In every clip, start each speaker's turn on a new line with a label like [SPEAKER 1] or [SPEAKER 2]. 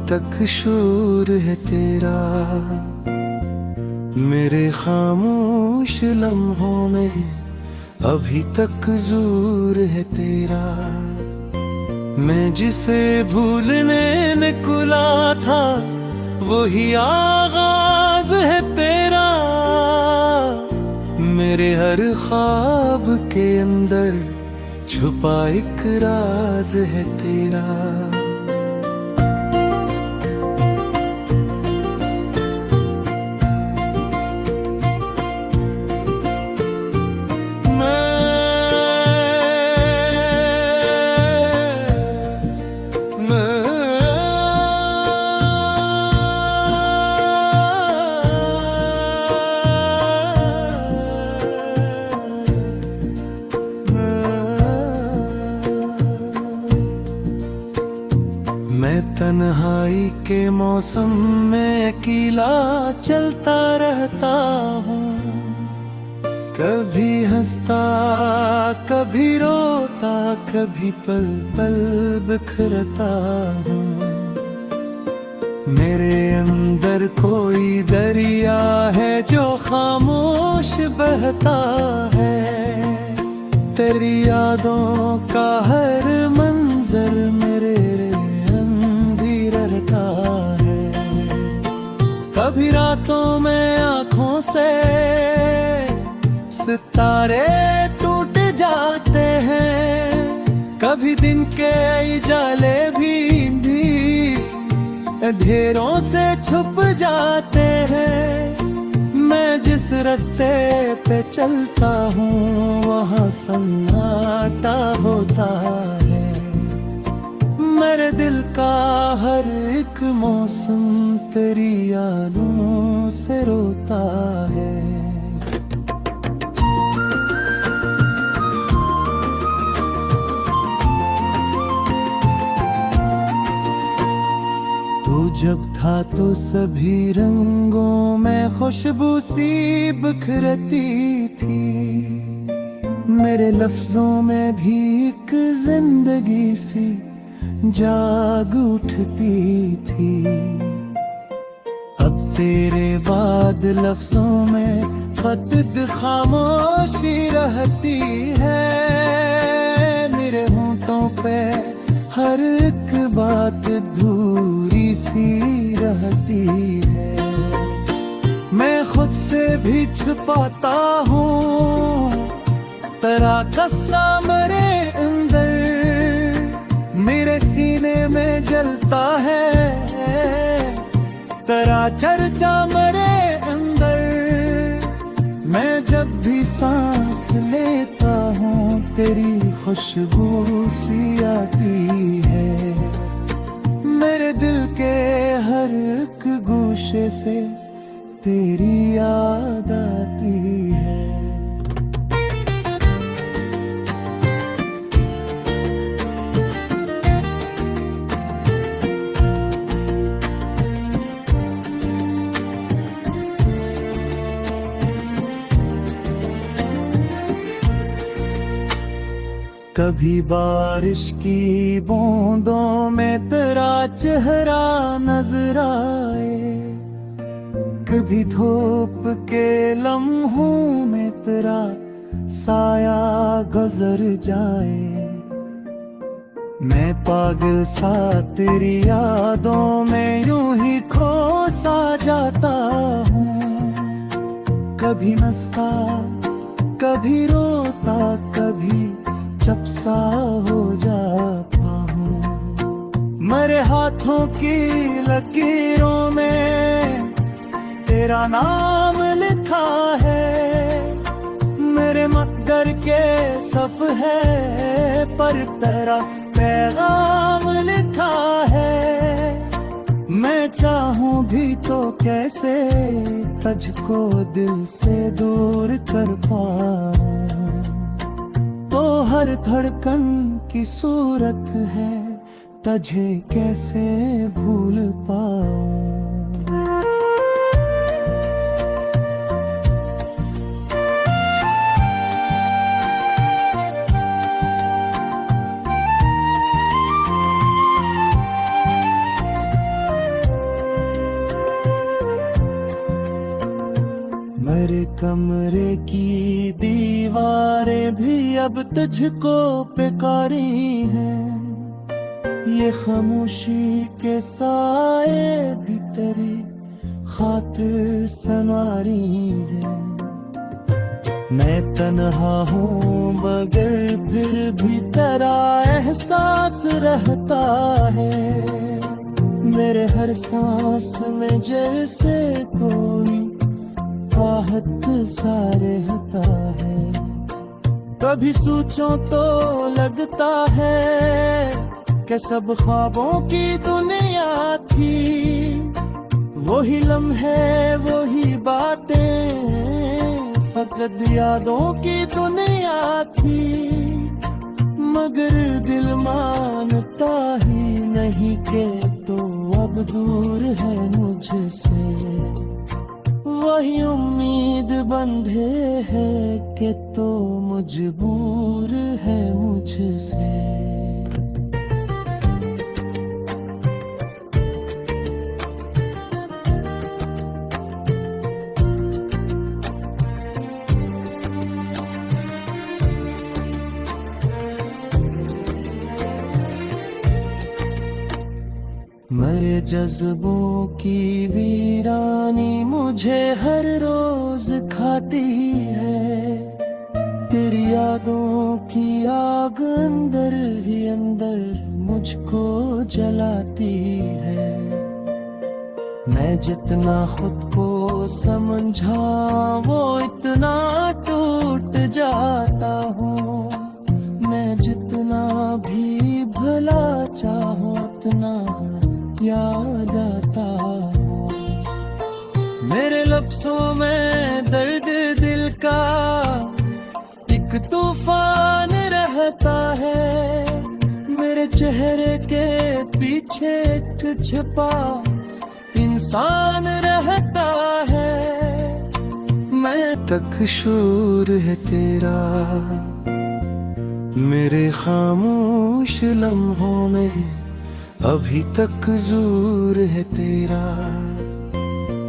[SPEAKER 1] तक शोर है तेरा, मेरे खामोश लम्हों में अभी तक ज़ोर है तेरा। मैं जिसे भूलने निकला था वही आगाज है तेरा, मेरे हर ख्वाब के अंदर छुपा एक राज है तेरा। मैं तन्हाई के मौसम में अकेला चलता रहता हूँ, कभी हंसता कभी रोता, कभी पल पल बिखरता हूँ। मेरे अंदर कोई दरिया है जो खामोश बहता है, तेरी यादों का हर मंजर मेरे है। कभी रातों में आँखों से सितारे टूट जाते हैं, कभी दिन के उजाले भी अंधेरों से छुप जाते हैं। मैं जिस रास्ते पे चलता हूँ वहाँ सन्नाटा होता है, मेरे दिल का हर एक मौसम तेरी यादों से रोता है। तू जब था तो सभी रंगों में खुशबू सी बिखरती थी, मेरे लफ्जों में भी एक जिंदगी सी जाग उठती थी। अब तेरे बाद लफ्जों में ख़त खामोशी रहती है, मेरे होंठों पे हर एक बात अधूरी सी रहती है। मैं खुद से भी छुपाता हूँ तेरा कस्सा मेरे अंदर, मेरे सीने में जलता है तेरा चर्चा मेरे अंदर। मैं जब भी सांस लेता हूँ तेरी खुशबू सी आती है, मेरे दिल के हर एक गोशे से तेरी याद आती है। कभी बारिश की बूंदों में तेरा चेहरा नजर आए, कभी धूप के लम्हों में तेरा साया गुजर जाए। मैं पागल सा तेरी यादों में यूं ही खो सा जाता हूँ, कभी हंसता कभी रोता, कभी चुप सा हो जाता हूँ। मेरे हाथों की लकीरों में तेरा नाम लिखा है, मेरे मकदर के सफ है पर तेरा पैगाम लिखा है। मैं चाहूँ भी तो कैसे तुझको दिल से दूर कर पाऊँ, तो हर धड़कन की सूरत है तुझे कैसे भूल पाऊँ। मेरे कमरे की दीवारें भी अब तुझको पुकारी हैं, ये खामोशी के साए भी तेरी खातिर संवारी है। मैं तन्हा हूँ मगर फिर भी तेरा एहसास रहता है, मेरे हर सांस में जैसे कोई आहट सा रहता है। कभी सोचो तो लगता है कि सब ख्वाबों की दुनिया थी, वही लम्हे वही बातें फकत यादों की दुनिया थी, मगर दिल मानता ही नहीं कि तो अब दूर है मुझसे। वही उम्मीद बंधे है कि तो मजबूर है मुझसे। मेरे जज्बों की वीरानी मुझे हर रोज खाती है, तेरी यादों की आग अंदर ही अंदर मुझको जलाती है। मैं जितना खुद को समझा वो इतना टूट जाता हूँ, मैं जितना भी भला चाहूँ उतना याद आता हो। मेरे लफ्ज़ों में दर्द दिल का एक तूफान रहता है, मेरे चेहरे के पीछे एक छिपा इंसान रहता है। मैं तक शूर है तेरा मेरे खामोश लम्हों में, अभी तक ज़ूर है तेरा।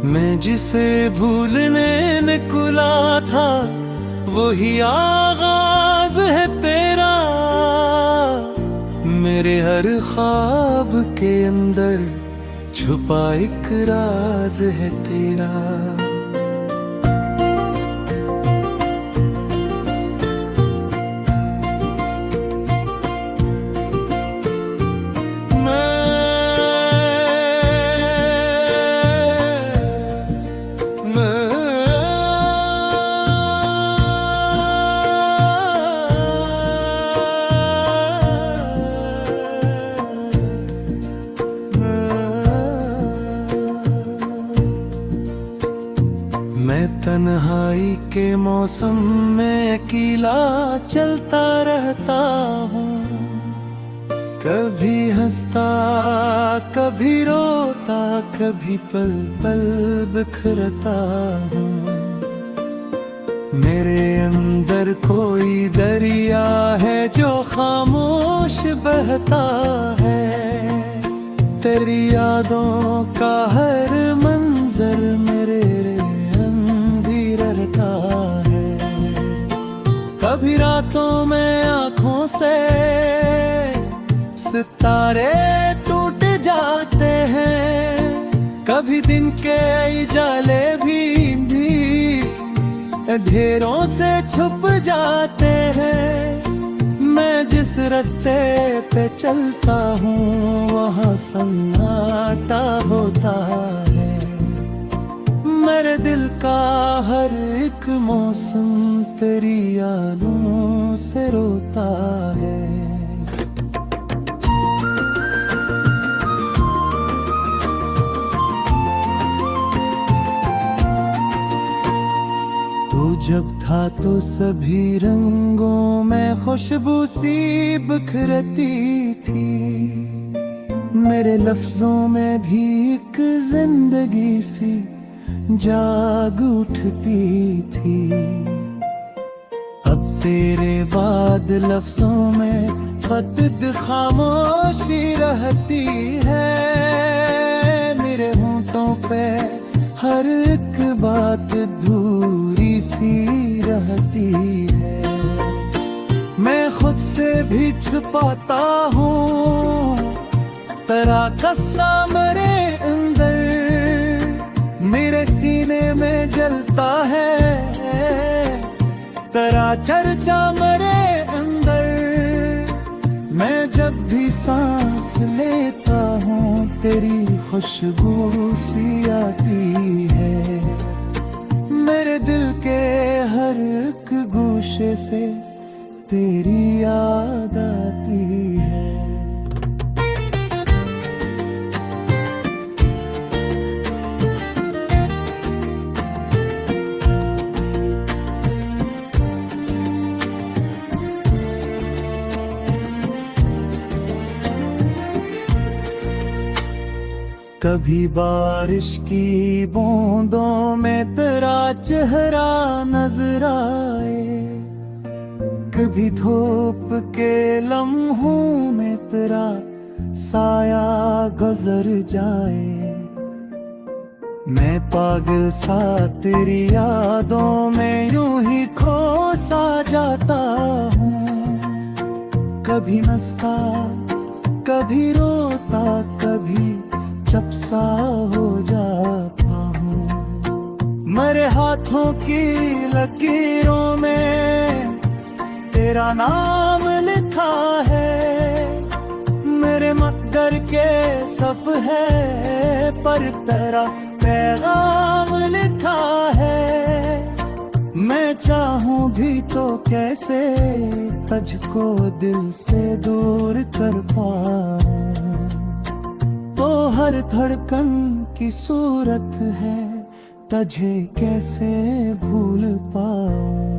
[SPEAKER 1] मैं जिसे भूलने निकला था वही आगाज है तेरा, मेरे हर ख्वाब के अंदर छुपा एक राज है तेरा। मैं तन्हाई के मौसम में अकेला चलता रहता हूँ, कभी हंसता कभी रोता कभी पल पल बिखरता हूँ। मेरे अंदर कोई दरिया है जो खामोश बहता है, तेरी यादों का हर मंजर मेरे है। कभी रातों में आँखों से सितारे टूट जाते हैं, कभी दिन के उजाले भी ढेरों से छुप जाते हैं। मैं जिस रास्ते पे चलता हूँ वहाँ सन्नाटा होता है, मेरे दिल का हर एक मौसम तेरी यादों से रोता है। तू जब था तो सभी रंगों में खुशबू सी बिखरती थी, मेरे लफ्जों में भी एक जिंदगी सी जाग उठती थी। अब तेरे बाद लफ्जों में फकत खामोशी रहती है, मेरे होंठों पे हर एक बात अधूरी सी रहती है। मैं खुद से भी छुपाता हूँ तेरा कस्सा मेरे अंदर, मेरे सीने में जलता है तेरा चर्चा मेरे अंदर। मैं जब भी सांस लेता हूँ तेरी खुशबू सी आती है। मेरे दिल के हर एक गोशे से तेरी याद आती है। कभी बारिश की बूंदों में तेरा चेहरा नजर आए, कभी धूप के लम्हों में तेरा साया गुजर जाए। मैं पागल सा तेरी यादों में यूं ही खो सा जाता हूँ, कभी हंसता कभी रोता कभी चुप सा हो जाता हूँ। मेरे हाथों की लकीरों में तेरा नाम लिखा है, मेरे मक्कर के सफ है पर तेरा पैगाम लिखा है। मैं चाहूं भी तो कैसे तुझको दिल से दूर कर पाऊं, तो हर धड़कन की सूरत है तुझे कैसे भूल पाऊं।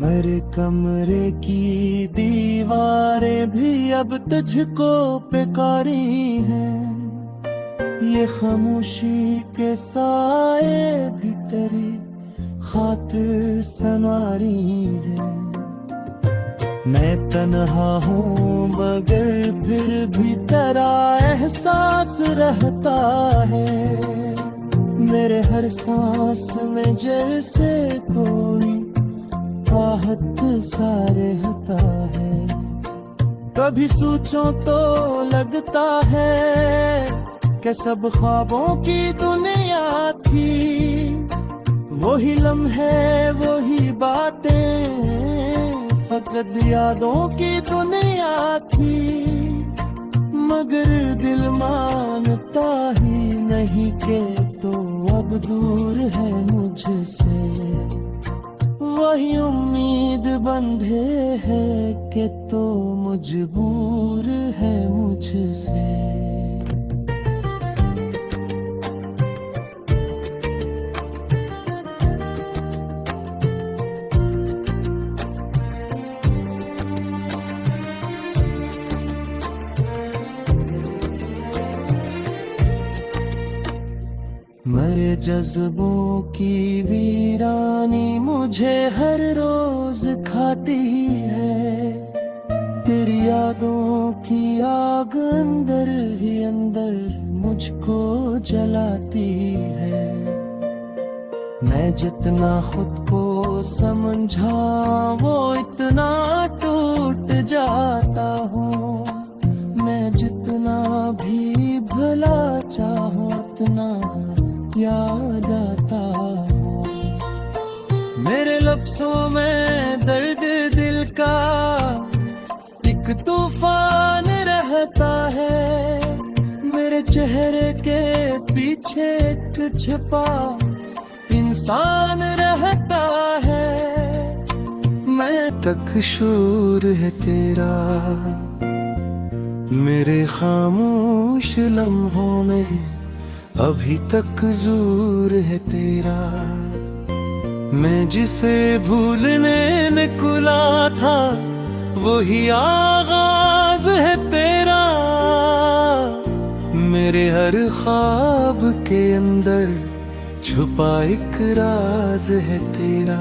[SPEAKER 1] मेरे कमरे की दीवारें भी अब तुझको पुकारी हैं, ये खामोशी के साए भी तेरी खातिर संवारी है। मैं तन्हा हूँ मगर फिर भी तेरा एहसास रहता है, मेरे हर सांस में जैसे कोई आहत सा रहता है। कभी सोचो तो लगता है कि सब ख्वाबों की दुनिया थी, वही लम्हे वही बातें फकत यादों की दुनिया थी। मगर दिल मानता ही नहीं कि तो अब दूर है मुझसे, वही उम्मीद बंधे है कि तो मजबूर है मुझसे। मेरे जज्बों की वीरानी मुझे हर रोज खाती है, तेरी यादों की आग अंदर ही अंदर मुझको जलाती है। मैं जितना खुद को समझा वो इतना टूट जाता हूँ, मैं जितना भी भला चाहूँ उतना याद आता हूँ। मेरे लफ्ज़ों में दर्द दिल का एक तूफान रहता है, मेरे चेहरे के पीछे एक छिपा इंसान रहता है। मैं तक शूर है तेरा मेरे खामोश लम्हों में, अभी तक ज़ूर है तेरा। मैं जिसे भूलने निकला था वही आगाज है तेरा। मेरे हर ख्वाब के अंदर छुपा एक राज है तेरा।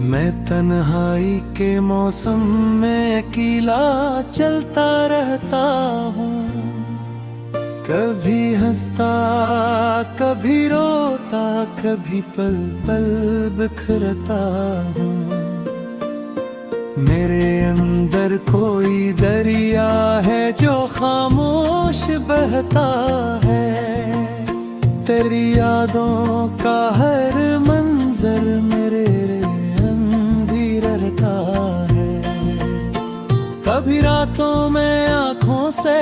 [SPEAKER 1] मैं तन्हाई के मौसम में अकेला चलता रहता हूँ, कभी हंसता कभी रोता, कभी पल पल बिखरता हूँ। मेरे अंदर कोई दरिया है जो खामोश बहता है, तेरी यादों का हर मंजर मेरे है। कभी रातों में आँखों से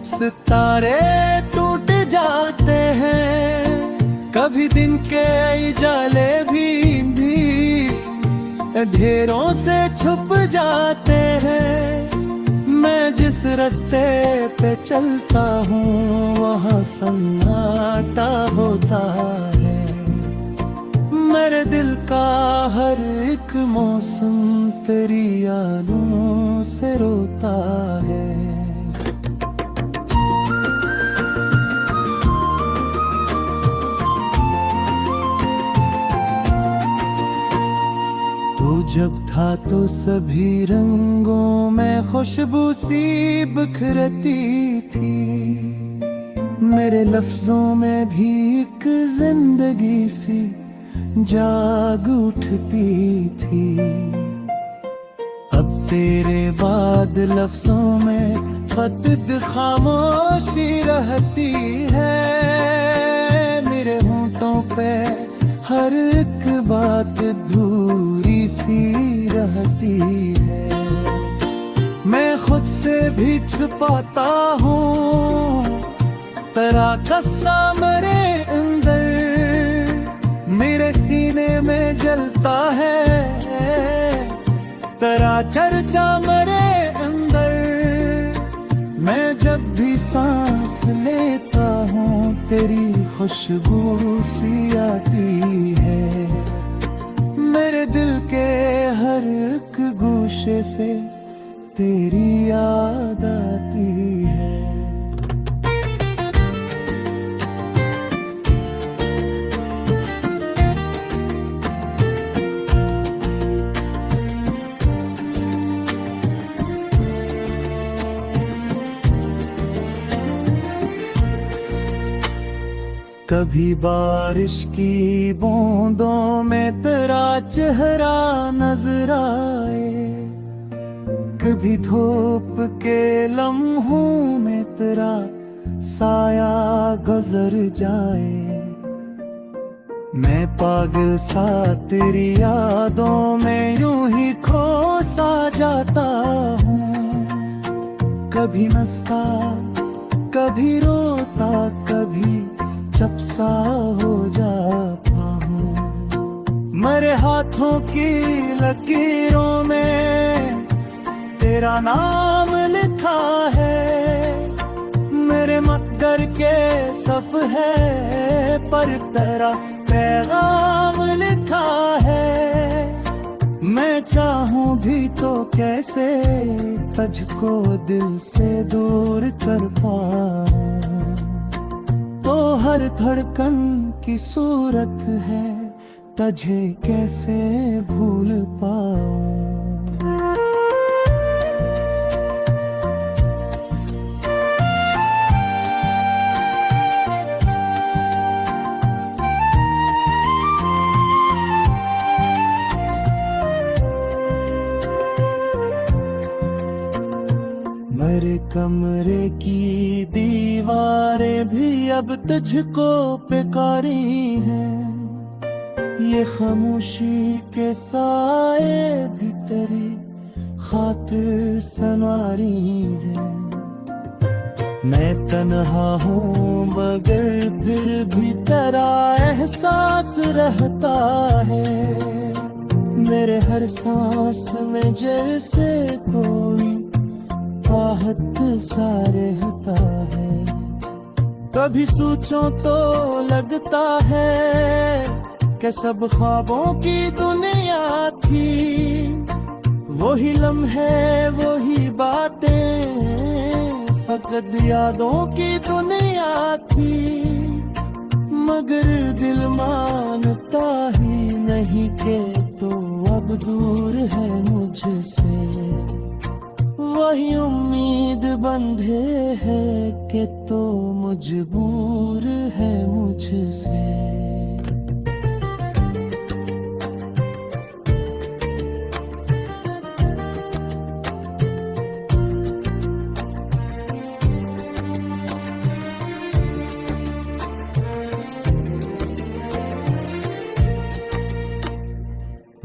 [SPEAKER 1] सितारे टूट जाते हैं, कभी दिन के उजाले भी ढेरों से छुप जाते हैं। मैं जिस रास्ते पे चलता हूँ वहाँ सन्नाटा होता है। मेरे दिल का हर एक मौसम तेरी यादों से रोता है। तू जब था तो सभी रंगों में खुशबू सी बिखरती थी, मेरे लफ्जों में भी एक जिंदगी सी जाग उठती थी। अब तेरे बाद लफ्जों में फकत खामोशी रहती है, मेरे होंठों पे हर एक बात अधूरी सी रहती है। मैं खुद से भी छुपाता हूँ तेरा कस्सा मेरे अंदर, मेरे सीने में जलता है तेरा चर्चा मेरे अंदर। मैं जब भी सांस लेता हूँ तेरी खुशबू सी आती है, मेरे दिल के हर एक गोशे से तेरी याद आती है। कभी बारिश की बूंदों में तेरा चेहरा नजर आए, कभी धूप के लम्हों में तेरा साया गुजर जाए। मैं पागल सा तेरी यादों में यूं ही खो सा जाता हूँ, कभी हंसता कभी रोता, कभी चुप सा हो जाता हूँ। मेरे हाथों की लकीरों में तेरा नाम लिखा है, मेरे मकदर के सफ है पर तेरा पैगाम लिखा है। मैं चाहूँ भी तो कैसे तुझको दिल से दूर कर पाऊँ, तो हर धड़कन की सूरत है तुझे कैसे भूल पाऊँ। मेरे कमरे की दीवारें भी अब तुझको पुकारी हैं, ये खामोशी के साए भी तेरी खातिर संवारी है। मैं तन्हा हूँ मगर फिर भी तेरा एहसास रहता है। मेरे हर सांस में जैसे कोई आहत सा रहता है। कभी सोचो तो लगता है कि सब ख्वाबों की दुनिया थी। वही लम्हे वही बातें फकत यादों की दुनिया थी। मगर दिल मानता ही नहीं कि तो अब दूर है मुझसे। वही उम्मीद बंधे है कि तो मजबूर है मुझसे।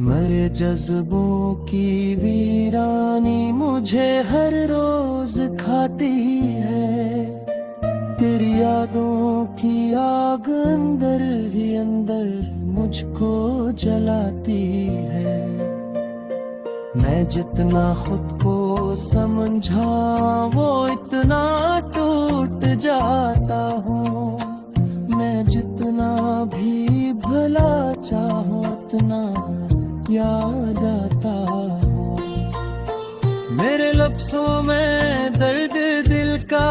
[SPEAKER 1] मेरे जज्बों की वीरानी मुझे हर रोज खाती है। तेरी यादों की आग अंदर ही अंदर मुझको जलाती है। मैं जितना खुद को समझा वो इतना टूट जाता हूँ। मैं जितना भी भला चाहूँ उतना याद आता हो। मेरे लफ्ज़ों में दर्द दिल का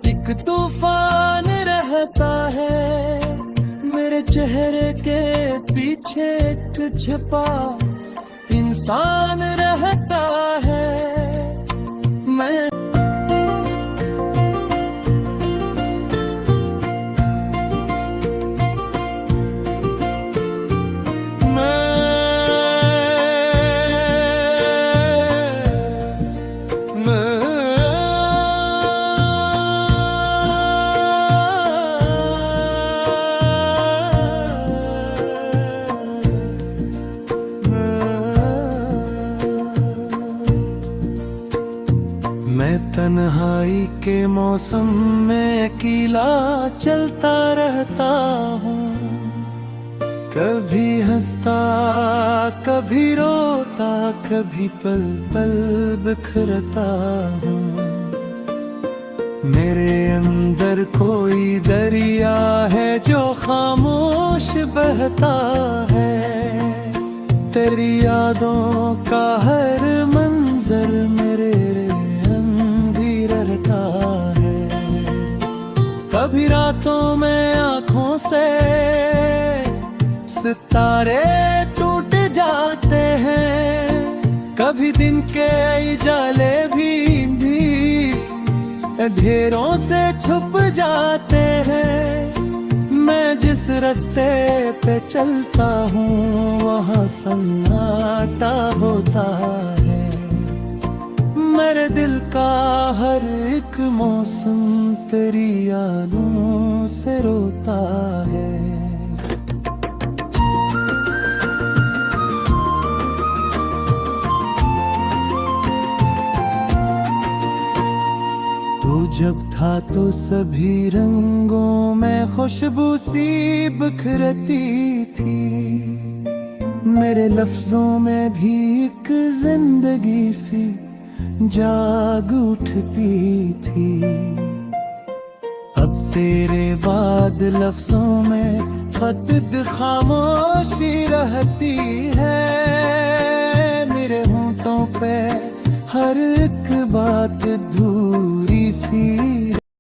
[SPEAKER 1] एक तूफान रहता है। मेरे चेहरे के पीछे एक छिपा इंसान रहता है। मैं तन्हाई के मौसम में अकेला चलता रहता हूँ। कभी हंसता कभी रोता कभी पल पल बिखरता हूँ। मेरे अंदर कोई दरिया है जो खामोश बहता है। तेरी यादों का हर मंजर मेरे है। कभी रातों में आँखों से सितारे टूट जाते हैं। कभी दिन के उजाले भी अंधेरों से छुप जाते हैं। मैं जिस रास्ते पे चलता हूँ वहाँ सन्नाटा होता है। मेरे दिल का हर एक मौसम तेरी यादों से रोता है। तू जब था तो सभी रंगों में खुशबू सी बिखरती थी। मेरे लफ्जों में भी एक जिंदगी सी जाग उठती थी। अब तेरे बाद लफ्जों में खत खामोशी रहती है। मेरे होंठों पे हर एक बात दूर